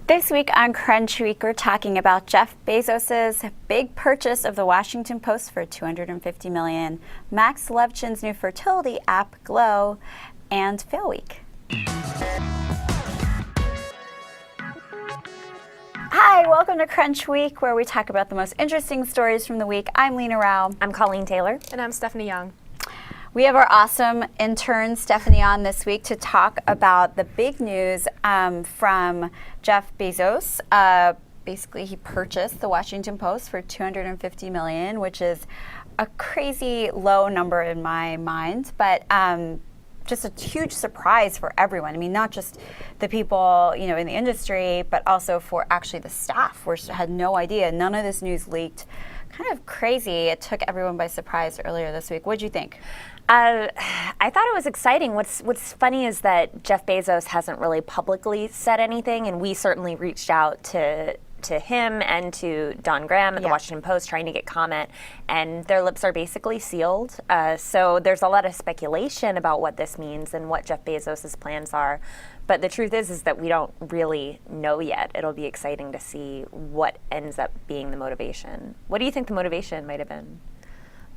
This week on CrunchWeek, we're talking about Jeff Bezos' big purchase of the Washington Post for $250 million, Max Levchin's new fertility app, Glow, and Fail Week. Hi, welcome to CrunchWeek, where we talk about the most interesting stories from the week. I'm Lena Rao. I'm Colleen Taylor. And I'm Stephanie Young. We have our awesome intern, Stephanie, on this week to talk about the big news from Jeff Bezos. Basically, he purchased the Washington Post for $250 million, which is a crazy low number in my mind, but just a huge surprise for everyone. I mean, not just the people, in the industry, but also for actually the staff, which had no idea. None of this news leaked. Kind of crazy. It took everyone by surprise earlier this week. What'd you think? I thought it was exciting. What's funny is that Jeff Bezos hasn't really publicly said anything, and we certainly reached out to him and to Don Graham at the Washington Post trying to get comment, and their lips are basically sealed. So there's a lot of speculation about what this means and what Jeff Bezos' plans are. But the truth is that we don't really know yet. It'll be exciting to see what ends up being the motivation. What do you think the motivation might have been?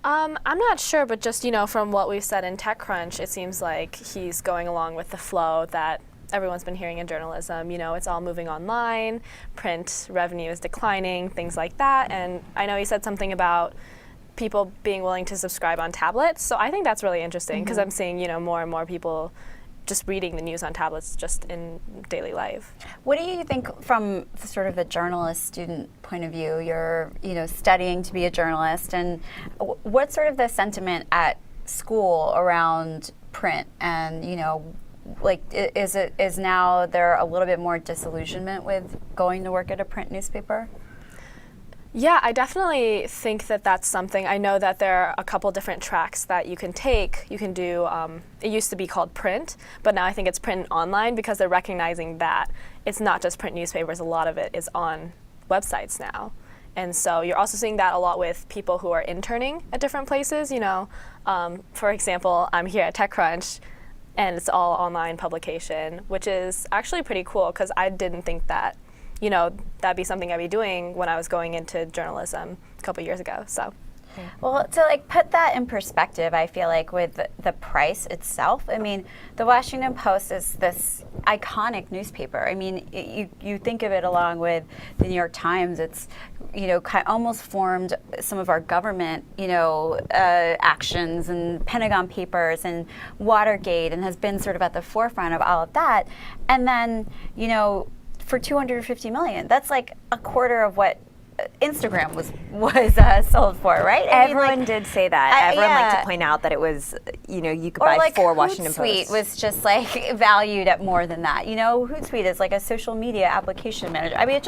I'm not sure, but just, from what we've said in TechCrunch, it seems like he's going along with the flow that everyone's been hearing in journalism. It's all moving online, print revenue is declining, things like that. And I know he said something about people being willing to subscribe on tablets. So I think that's really interesting because I'm seeing, more and more people just reading the news on tablets just in daily life. What do you think from sort of a journalist student point of view? You're, studying to be a journalist, and what's sort of the sentiment at school around print? And, is now there a little bit more disillusionment with going to work at a print newspaper? Yeah, I definitely think that that's something. I know that there are a couple different tracks that you can take. You can do, it used to be called print, but now I think it's print and online because they're recognizing that it's not just print newspapers. A lot of it is on websites now. And so you're also seeing that a lot with people who are interning at different places. For example, I'm here at TechCrunch, and it's all online publication, which is actually pretty cool because I didn't think that that'd be something I'd be doing when I was going into journalism a couple years ago. So, well, to put that in perspective, I feel like with the price itself, I mean, the Washington Post is this iconic newspaper. I mean, you think of it along with the New York Times. It's almost formed some of our government actions and Pentagon Papers and Watergate, and has been sort of at the forefront of all of that. And then for $250 million, that's like a quarter of what Instagram was sold for, right? Everyone did say that. Everyone liked to point out that it was, you could buy 4 Washington Posts. Hootsuite was just valued at more than that. Hootsuite is like a social media application manager. I mean,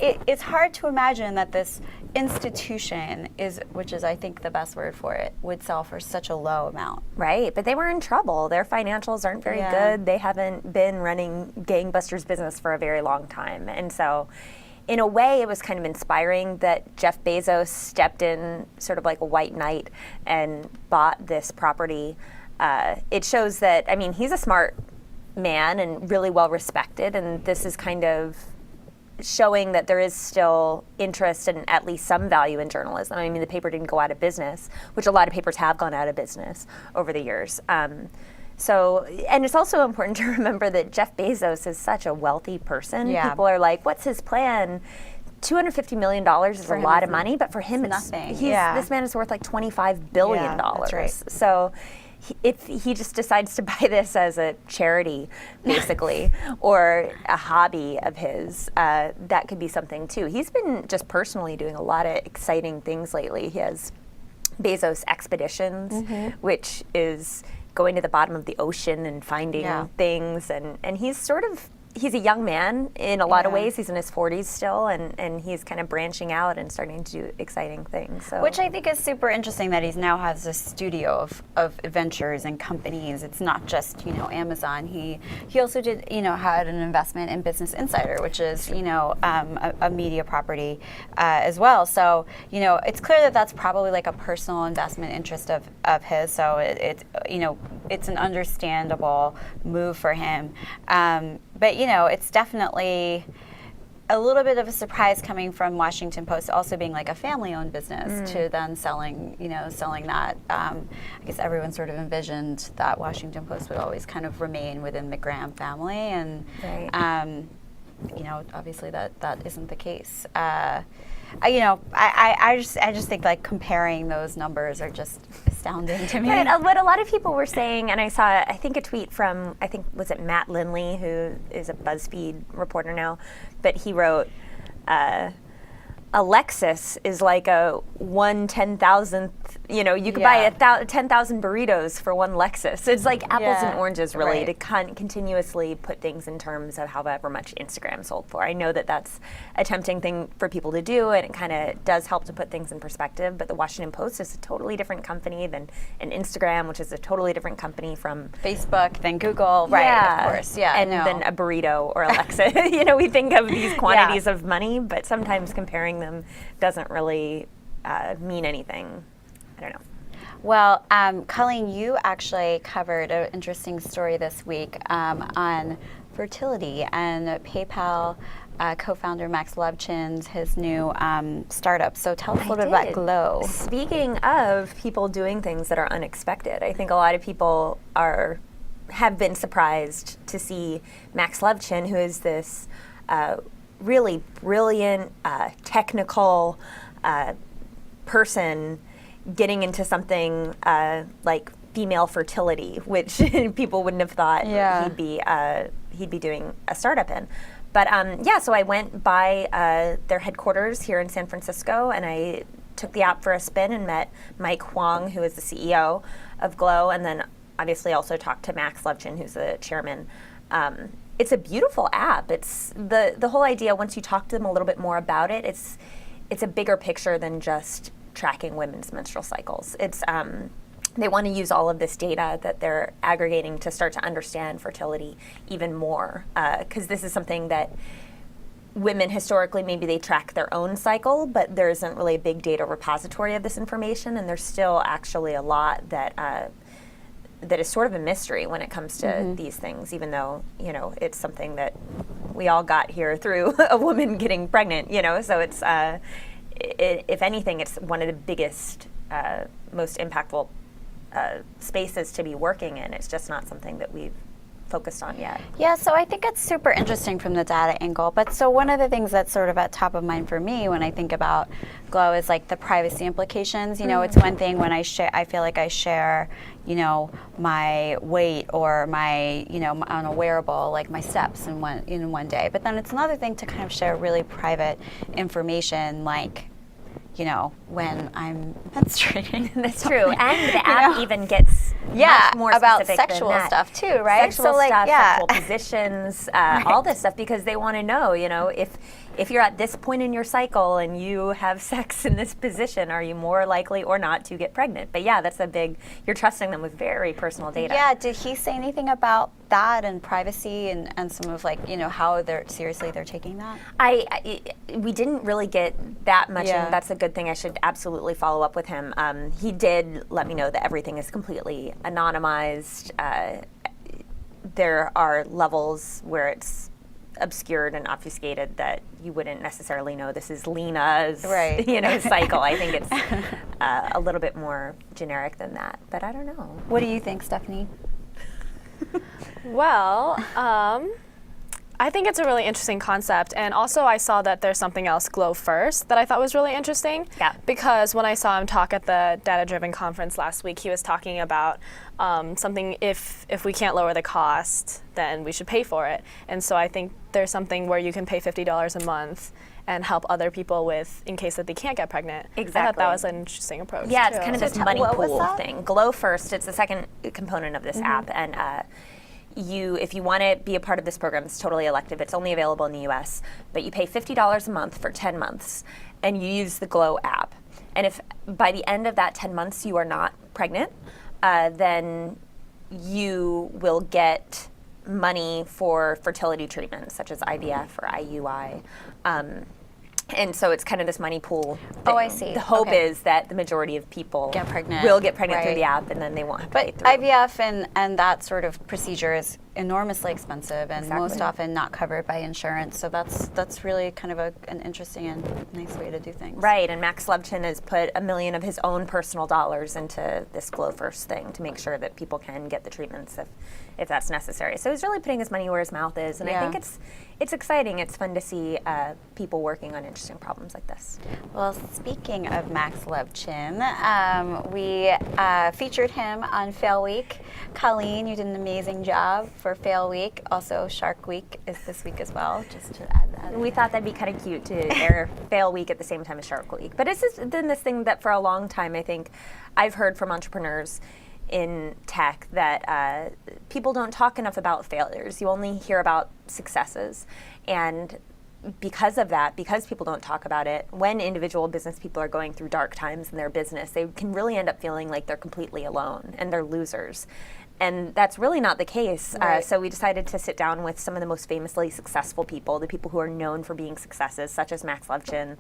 it's hard to imagine that this institution which is I think the best word for it, would sell for such a low amount. Right, but they were in trouble. Their financials aren't very good. They haven't been running gangbusters business for a very long time. And so in a way, it was kind of inspiring that Jeff Bezos stepped in sort of like a white knight and bought this property. It shows that, he's a smart man and really well respected, and this is kind of showing that there is still interest and at least some value in journalism. The paper didn't go out of business, which a lot of papers have gone out of business over the years. So, and it's also important to remember that Jeff Bezos is such a wealthy person. Yeah. People are like, what's his plan? $250 million is a lot of money, but for him it's nothing. This man is worth like $25 billion. Yeah, that's right. So if he just decides to buy this as a charity, basically, or a hobby of his, that could be something too. He's been just personally doing a lot of exciting things lately. He has Bezos Expeditions, which is going to the bottom of the ocean and finding things, and he's a young man in a lot of ways. He's in his 40s still, and he's kind of branching out and starting to do exciting things. So. Which I think is super interesting that he now has a studio of ventures and companies. It's not just Amazon. He also did had an investment in Business Insider, which is a media property as well. So it's clear that that's probably like a personal investment interest of his. So it's an understandable move for him. But it's definitely a little bit of a surprise coming from Washington Post also being like a family-owned business to then selling that. I guess everyone sort of envisioned that Washington Post would always kind of remain within the Graham family, and obviously that isn't the case. I just think like comparing those numbers are just astounding to me. Right. What a lot of people were saying, and I saw, I think, a tweet from, was it Matt Lindley, who is a BuzzFeed reporter now, but he wrote, a Lexus is like a 1/10,000th, you could buy 10,000 burritos for one Lexus. It's like apples and oranges, really, to continuously put things in terms of however much Instagram sold for. I know that that's a tempting thing for people to do, and it kind of does help to put things in perspective, but the Washington Post is a totally different company than an Instagram, which is a totally different company from Facebook, then Google, right, of course, and then a burrito or a Lexus. We think of these quantities of money, but sometimes comparing them doesn't really mean anything. I don't know. Well, Colleen, you actually covered an interesting story this week on fertility and PayPal co-founder Max Levchin's his new startup. So tell us a little bit about Glow. Speaking of people doing things that are unexpected, I think a lot of people have been surprised to see Max Levchin, who is this really brilliant, technical person, getting into something like female fertility, which people wouldn't have thought he'd be doing a startup in. But so I went by their headquarters here in San Francisco, and I took the app for a spin and met Mike Huang, who is the CEO of Glow, and then obviously also talked to Max Levchin, who's the chairman. It's a beautiful app. It's the whole idea, once you talk to them a little bit more about it, it's a bigger picture than just tracking women's menstrual cycles. It's they want to use all of this data that they're aggregating to start to understand fertility even more, because this is something that women historically, maybe they track their own cycle, but there isn't really a big data repository of this information, and there's still actually a lot that is sort of a mystery when it comes to these things, even though, it's something that we all got here through a woman getting pregnant, so it's, if anything, it's one of the biggest, most impactful spaces to be working in. It's just not something that we've focused on yet. Yeah, so I think it's super interesting from the data angle. But so one of the things that's sort of at top of mind for me when I think about Glow is like the privacy implications. It's one thing when I feel like I share, my weight or my, on a wearable, like my steps in one day. But then it's another thing to kind of share really private information, like, when I'm menstruating. That's true. And the app even gets much more about specific sexual than that. stuff too, right? Sexual stuff, sexual positions, all this stuff, because they want to know, if you're at this point in your cycle and you have sex in this position, are you more likely or not to get pregnant? But that's you're trusting them with very personal data. Yeah, did he say anything about that and privacy and some of how seriously they're taking that? We didn't really get that much, and that's a good thing. I should absolutely follow up with him. He did let me know that everything is completely anonymized. There are levels where it's obscured and obfuscated that you wouldn't necessarily know this is Lena's cycle. I think it's a little bit more generic than that, but I don't know. What do you think, Stephanie? Well, I think it's a really interesting concept, and also I saw that there's something else, Glow First, that I thought was really interesting. Yeah. Because when I saw him talk at the Data Driven conference last week, he was talking about something, if we can't lower the cost, then we should pay for it. And so I think there's something where you can pay $50 a month and help other people with, in case that they can't get pregnant. Exactly. I thought that was an interesting approach. Yeah, too. it's kind of this money pool thing. Glow First, it's the second component of this app, and if you want to be a part of this program, it's totally elective. It's only available in the US, but you pay $50 a month for 10 months, and you use the Glow app. And if by the end of that 10 months you are not pregnant, then you will get money for fertility treatments such as IVF or IUI. And so it's kind of this money pool thing. Oh, I see. The hope is that the majority of people get pregnant. will get pregnant through the app, and then they won't have to pay through. But IVF and that sort of procedure enormously expensive and most often not covered by insurance. So that's really kind of an interesting and nice way to do things. Right, and Max Levchin has put $1 million of his own personal dollars into this Glow First thing to make sure that people can get the treatments if that's necessary. So he's really putting his money where his mouth is, and I think it's exciting. It's fun to see people working on interesting problems like this. Well, speaking of Max Levchin, we featured him on Fail Week. Colleen, you did an amazing job for Fail Week. Also, Shark Week is this week as well, just to add that. We thought that'd be kind of cute to air Fail Week at the same time as Shark Week. But it's just been this thing that for a long time, I think I've heard from entrepreneurs in tech that people don't talk enough about failures. You only hear about successes. And because of that, because people don't talk about it, when individual business people are going through dark times in their business, they can really end up feeling like they're completely alone and they're losers. And that's really not the case. Right. So we decided to sit down with some of the most famously successful people, the people who are known for being successes, such as Max Levchin,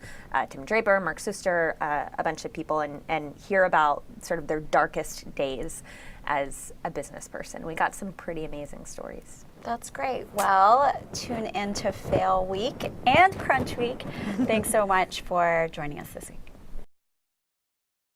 Tim Draper, Mark Suster, a bunch of people, and hear about sort of their darkest days as a business person. We got some pretty amazing stories. That's great. Well, tune in to Fail Week and Crunch Week. Thanks so much for joining us this week.